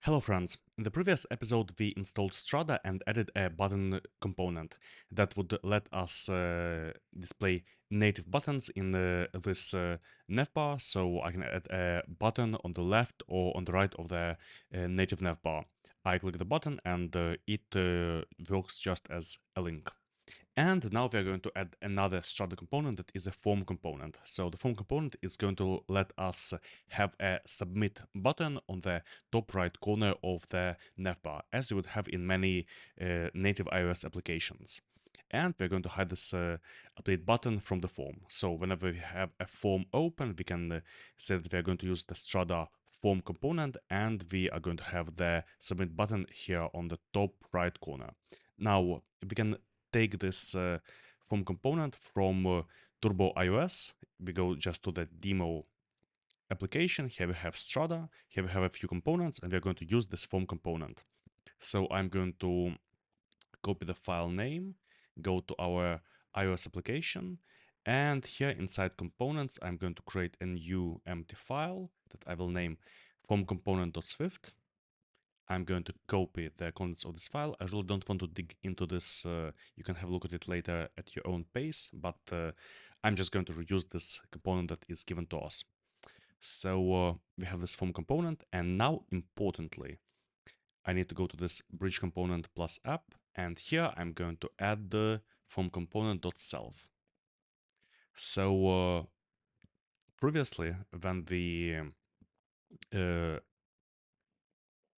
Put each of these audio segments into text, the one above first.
Hello friends, in the previous episode we installed Strada and added a button component that would let us display native buttons in this navbar, so I can add a button on the left or on the right of the native navbar. I click the button and it works just as a link. And now we are going to add another Strada component that is a form component. So the form component is going to let us have a submit button on the top right corner of the navbar, as you would have in many native iOS applications. And we're going to hide this update button from the form. So whenever we have a form open, we can say that we are going to use the Strada Form Component, and we are going to have the submit button here on the top right corner. Now we can take this form component from Turbo iOS. We go just to the demo application. Here we have Strada. Here we have a few components, and we're going to use this form component. So I'm going to copy the file name, go to our iOS application, and here inside components, I'm going to create a new empty file that I will name formcomponent.swift. I'm going to copy the contents of this file. I really don't want to dig into this. You can have a look at it later at your own pace, but I'm just going to reuse this component that is given to us. So we have this form component, and now importantly, I need to go to this bridge component plus app, and here I'm going to add the form component.self. So previously, when we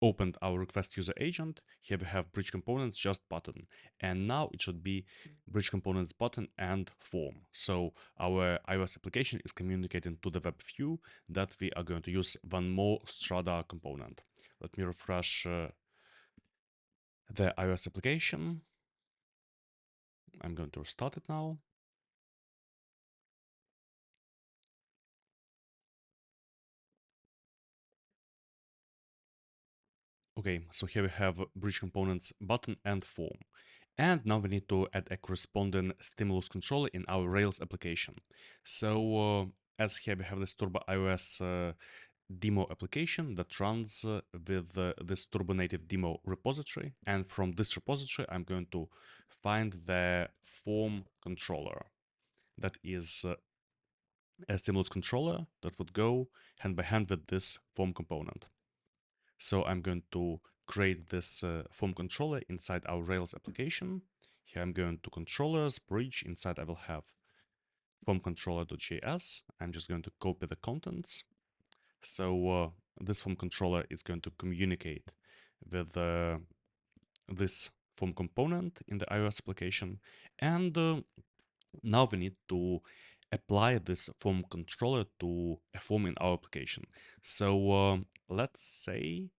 opened our request user agent, here we have bridge components just button, and now it should be bridge components button and form. So our iOS application is communicating to the web view that we are going to use one more Strada component. Let me refresh the iOS application. I'm going to restart it now. Okay, so here we have bridge components button and form. And now we need to add a corresponding stimulus controller in our Rails application. So as here we have this Turbo iOS demo application that runs with this Turbo native demo repository. And from this repository, I'm going to find the form controller. That is a stimulus controller that would go hand by hand with this form component. So I'm going to create this form controller inside our Rails application. Here I'm going to controllers, bridge. Inside I will have form controller.js. I'm just going to copy the contents. So this form controller is going to communicate with this form component in the iOS application. And now we need to apply this form controller to a form in our application. So let's say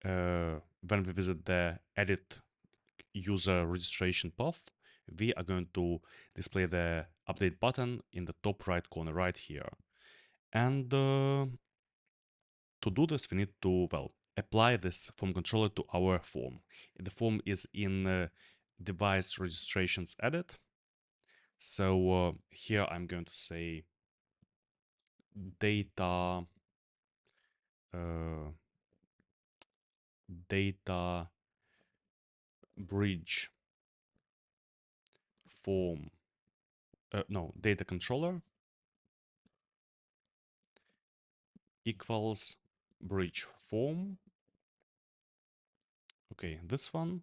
when we visit the edit user registration path, we are going to display the update button in the top right corner right here. And to do this, we need to, well, apply this form controller to our form. The form is in device registrations edit. So here I'm going to say data uh, data bridge form, no, data controller equals bridge form. Okay, this one.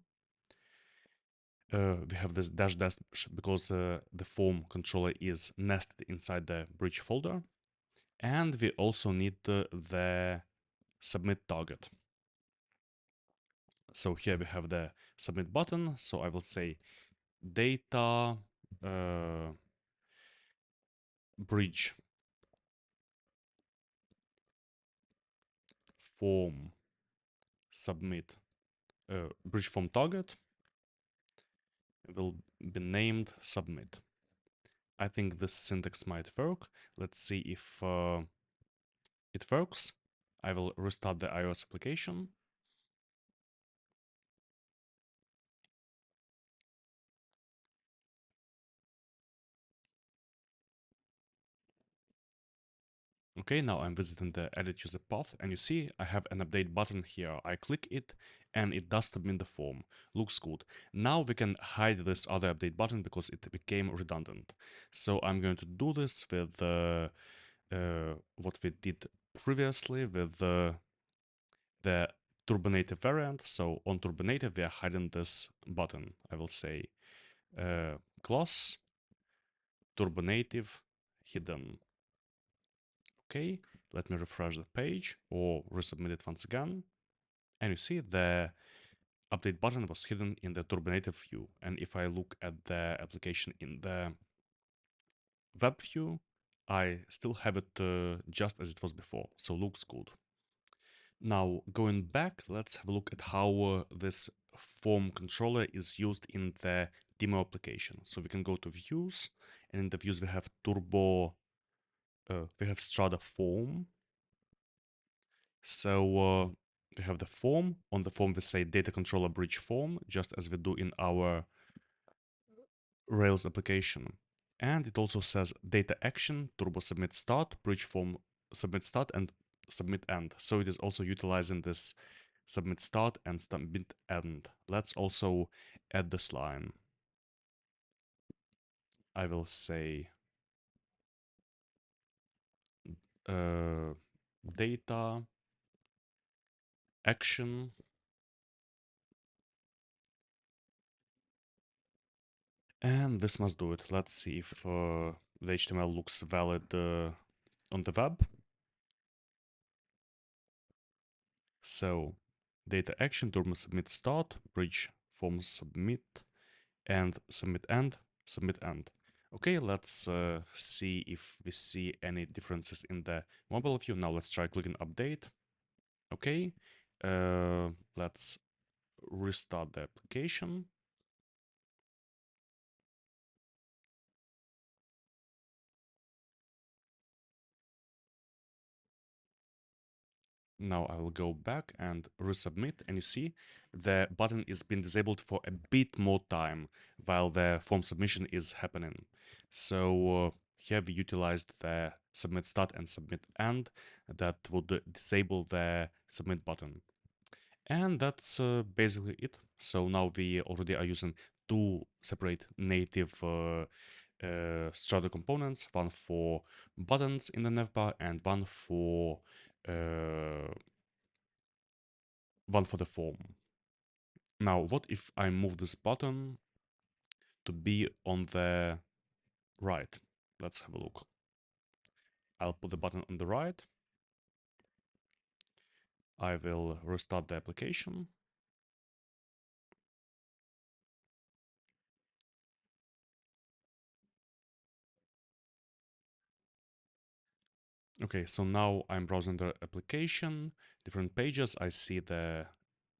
We have this dash dash because the form controller is nested inside the bridge folder. And we also need the submit target. So here we have the submit button. So I will say data bridge form submit bridge form target will be named submit. I think this syntax might work. Let's see if it works. I will restart the iOS application. Okay, now I'm visiting the edit user path and you see I have an update button here. I click it and it does submit the form. Looks good. Now we can hide this other update button because it became redundant. So I'm going to do this with what we did previously with the Turbonative variant. So on Turbonative we are hiding this button. I will say class Turbonative hidden. Okay, let me refresh the page or resubmit it once again. And you see the update button was hidden in the Turbonative view. And if I look at the application in the web view, I still have it just as it was before. So looks good. Now going back, let's have a look at how this form controller is used in the demo application. So we can go to views, and in the views we have we have Strada Form. So we have the form. On the form we say data controller bridge form, just as we do in our Rails application. And it also says data action, turbo submit start, bridge form submit start, and submit end. So it is also utilizing this submit start and submit end. Let's also add this line. I will say data action and this must do it. Let's see if the HTML looks valid on the web. So data action, turbo submit start, bridge form submit, and submit end, submit end. Okay, let's see if we see any differences in the mobile view. Now let's try clicking update. Okay, let's restart the application. Now I will go back and resubmit, and you see the button is being disabled for a bit more time while the form submission is happening. So here we utilized the submit start and submit end that would disable the submit button. And that's basically it. So now we already are using two separate native Strada components, one for buttons in the navbar and uh, one for the form. Now, what if I move this button to be on the right? Let's have a look. I'll put the button on the right. I will restart the application. Okay, so now I'm browsing the application, different pages. I see the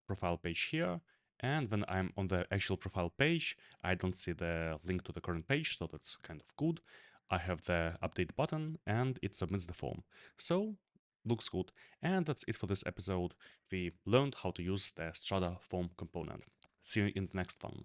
profile page here. And when I'm on the actual profile page, I don't see the link to the current page, so that's kind of good. I have the update button and it submits the form. So looks good. And that's it for this episode. We learned how to use the Strada Form component. See you in the next one.